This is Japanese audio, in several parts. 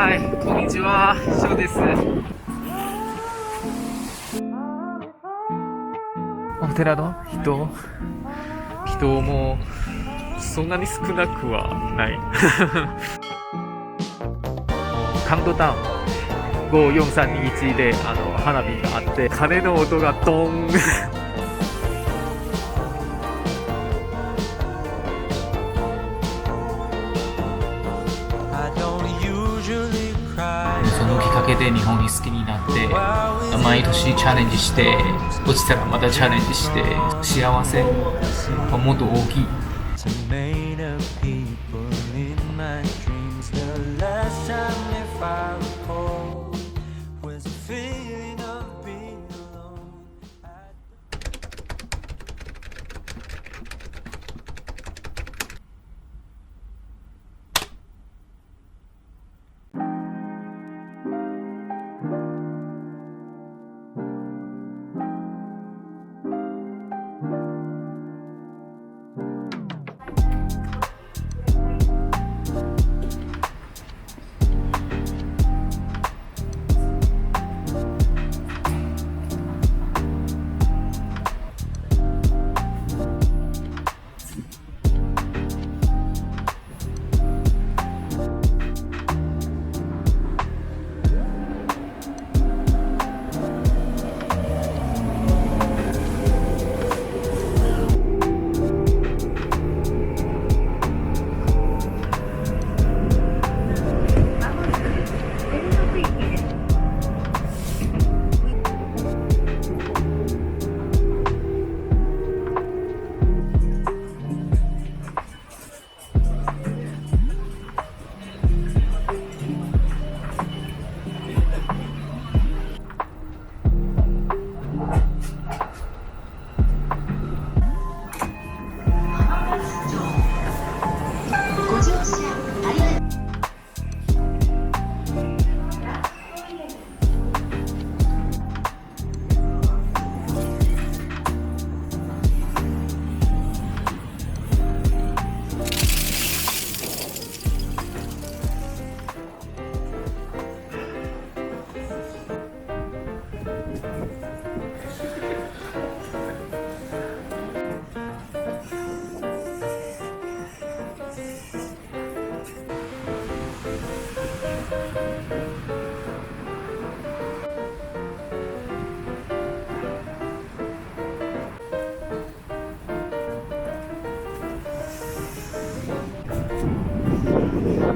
はい、こんにちは、ショウです。お寺の人もそんなに少なくはない。カウントダウン54321で花火があって、鐘の音がドーン。そのきっかけで日本に好きになって、毎年チャレンジして、落ちたらまたチャレンジして、幸せはもっと大きい。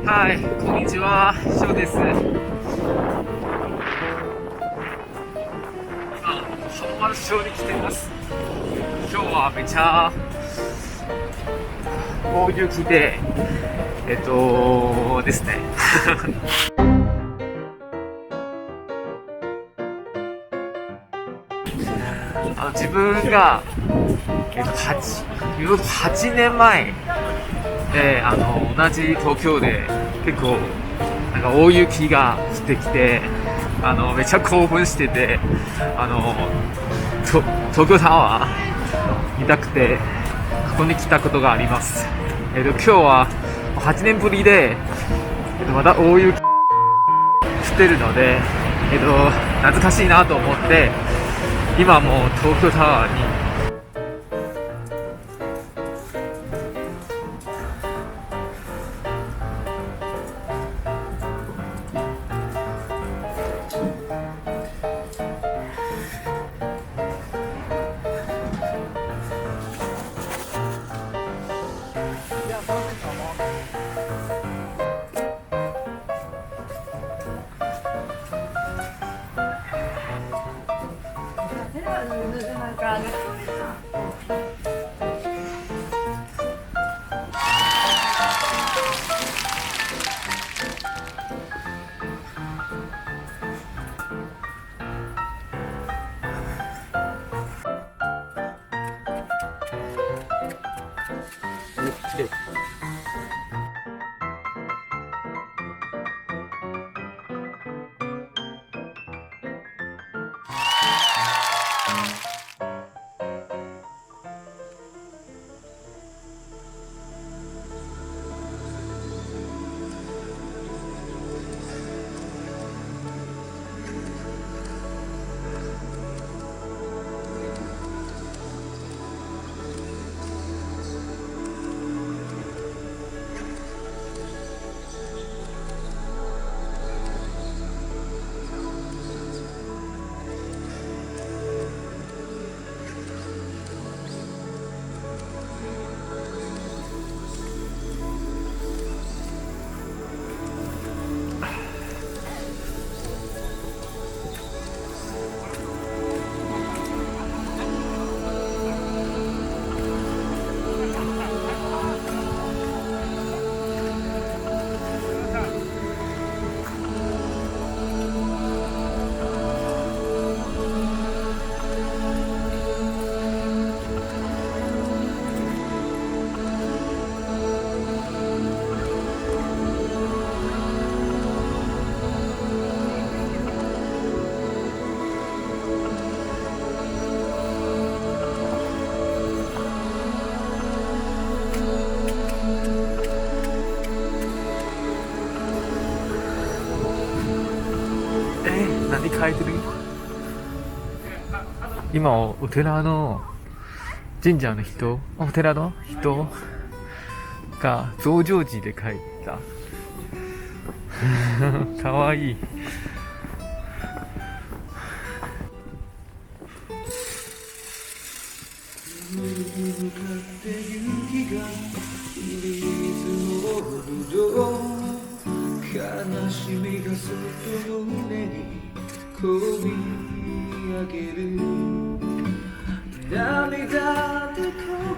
はい、こんにちは、ショウです。今、浜松町に来ています。今日はめちゃ大雪で、ですね。自分が、8年前、同じ東京で結構なんか大雪が降ってきて、めっちゃ興奮してて、東京タワー見たくてここに来たことがあります。今日は8年ぶりで、また大雪降ってるので、懐かしいなと思って今もう東京タワーに何書いてる？今お寺の神社の人、お寺の人が増上寺で書いた。かわいい。悲しみがそっと胸にこみ上げる。涙で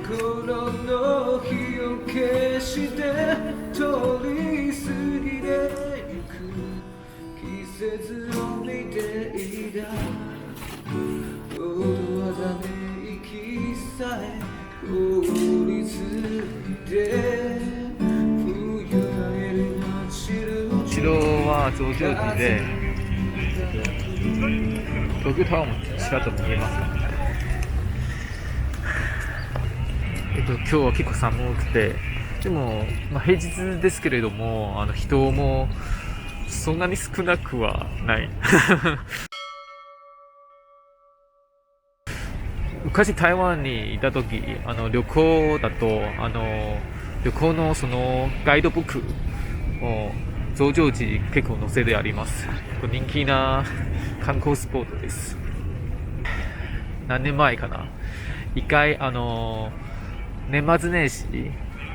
心の火を消して通り過ぎてゆく季節を見ていた。音はため息さえ凍りついて冬帰る城は増上寺で、東京タワーもちらっと見えますね。今日は結構寒くて、でも、平日ですけれども、人もそんなに少なくはない。昔台湾にいた時、旅行だと、旅行のそのガイドブックを増上寺結構載せてあります。人気な観光スポットです。何年前かな、一回年末年始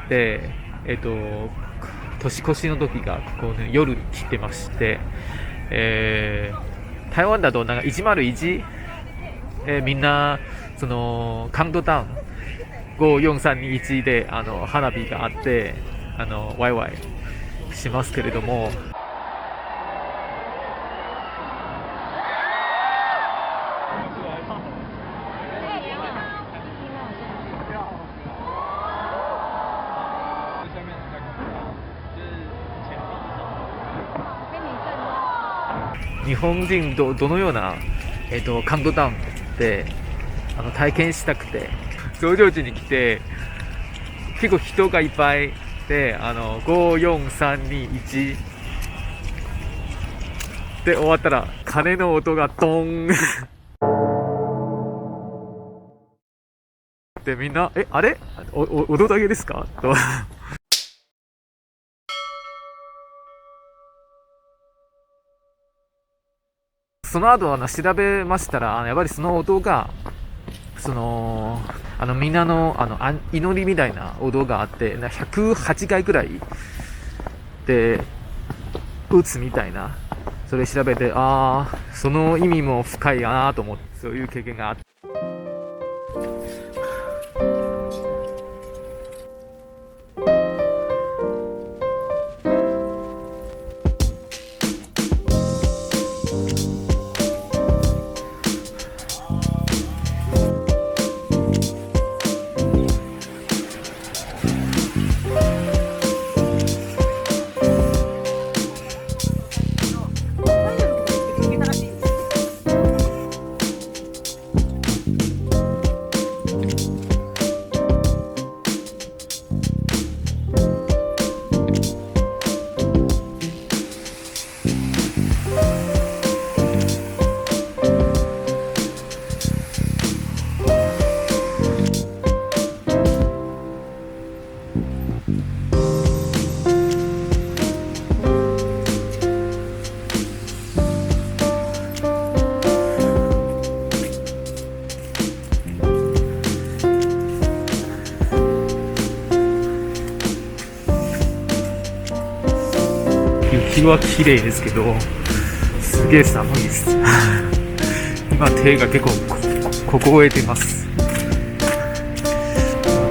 で年越しの時がここ、ね、夜来てまして、台湾だとなんか101、みんなそのカウントダウン54321で花火があってワイワイしますけれども、日本人どのような、カウントダウンって体験したくて、増上寺に来て結構人がいっぱいで54321で終わったら鐘の音がドーンで、みんなあれ踊るだけですかとその後調べましたら、やっぱりその音がみんなの祈りみたいな音があって、108回くらいで打つみたいな、それ調べて、その意味も深いなと思って、そういう経験があって、雪は綺麗ですけど、すげえ寒いです。今手が結構凍えてます。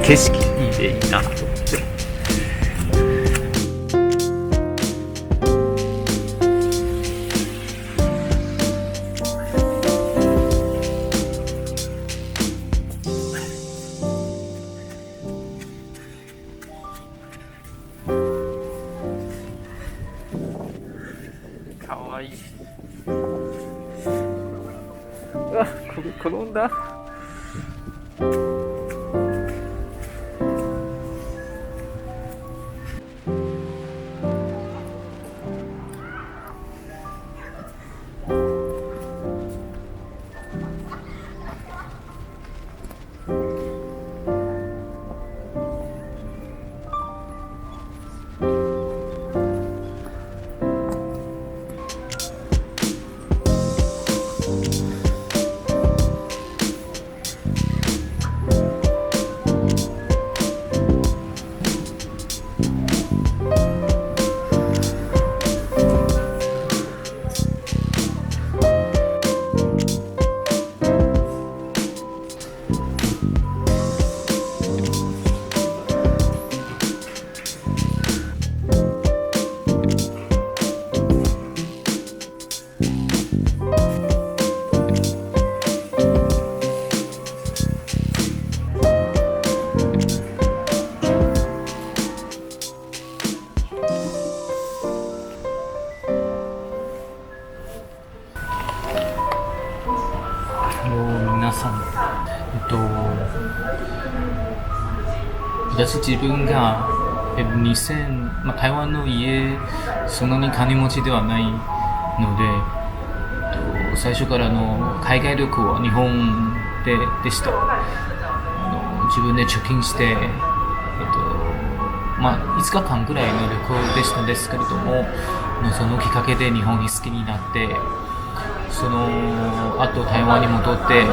景色いいでいいなと思って。かわいい。うわ、転んだ。私自分が2000、台湾の家そんなに金持ちではないので、最初からの海外旅行は日本でした。自分で貯金して、5日間ぐらいの旅行でしたんですけれども、そのきっかけで日本に好きになって、その後台湾に戻って、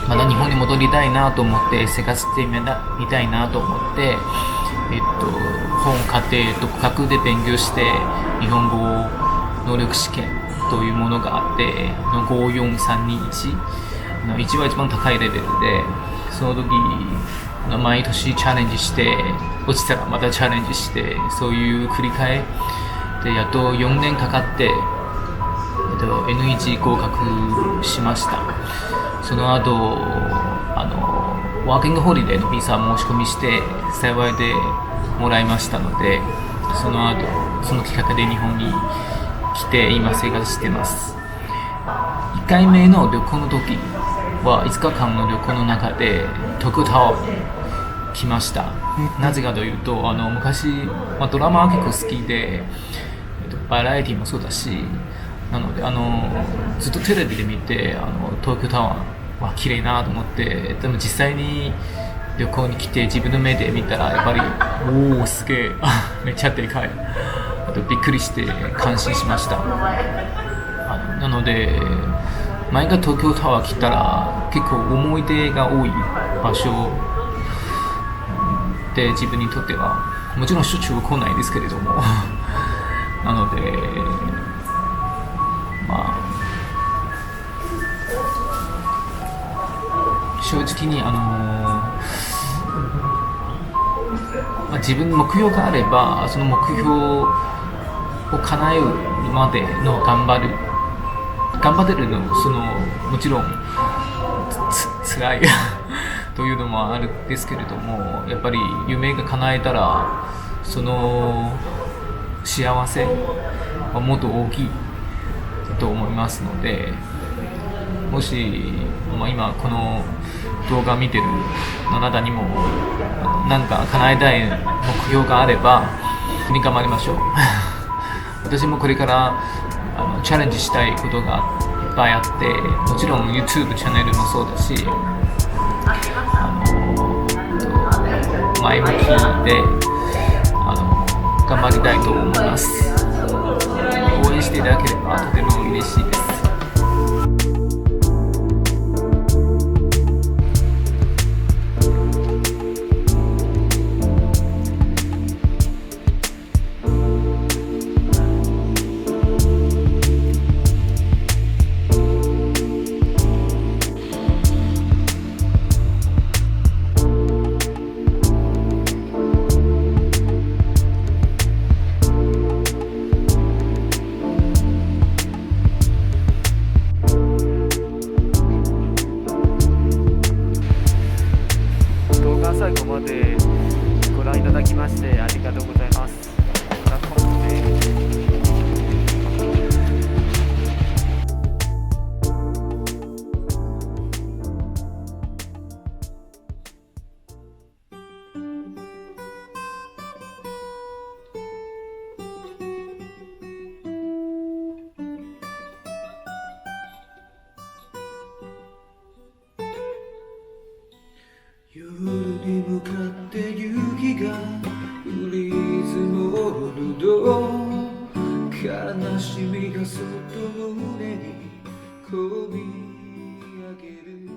まだ日本に戻りたいなと思って生活してみたいなと思って、本を買って独学で勉強して日本語能力試験というものがあって、543211は一番高いレベルで、その時毎年チャレンジして落ちたらまたチャレンジして、そういう繰り返でやっと4年かかって、N1 合格しました。その後ワーキングホリデーのビザ申し込みして幸いでもらいましたので、その後そのきっかけで日本に来て今生活しています。1回目の旅行の時は5日間の旅行の中で東京タワーに来ました。なぜかというと昔、ドラマは結構好きで、バラエティもそうだし、なのでずっとテレビで見て東京タワーは綺麗なと思って、でも実際に旅行に来て自分の目で見たらやっぱりおおすげえめっちゃでかい、びっくりして感心しました。なので前が東京タワー来たら結構思い出が多い場所で、自分にとってはもちろんしょっちゅう来ないですけれどもなので正直に自分の目標があればその目標を叶えるまでの頑張ってるのもちろん辛いというのもあるんですけれども、やっぱり夢が叶えたらその幸せはもっと大きいと思いますので、もし、今この動画見てるあなたにも何か叶えたい目標があれば一緒に頑張りましょう私もこれからチャレンジしたいことがいっぱいあって、もちろん YouTube チャンネルもそうだし、前向きで頑張りたいと思います。応援していただければとても嬉しいです。最後までご覧いただきましてありがとうございます。また今度ね。夜に向かって雪が降り積もると、悲しみがそっと胸にこみ上げる。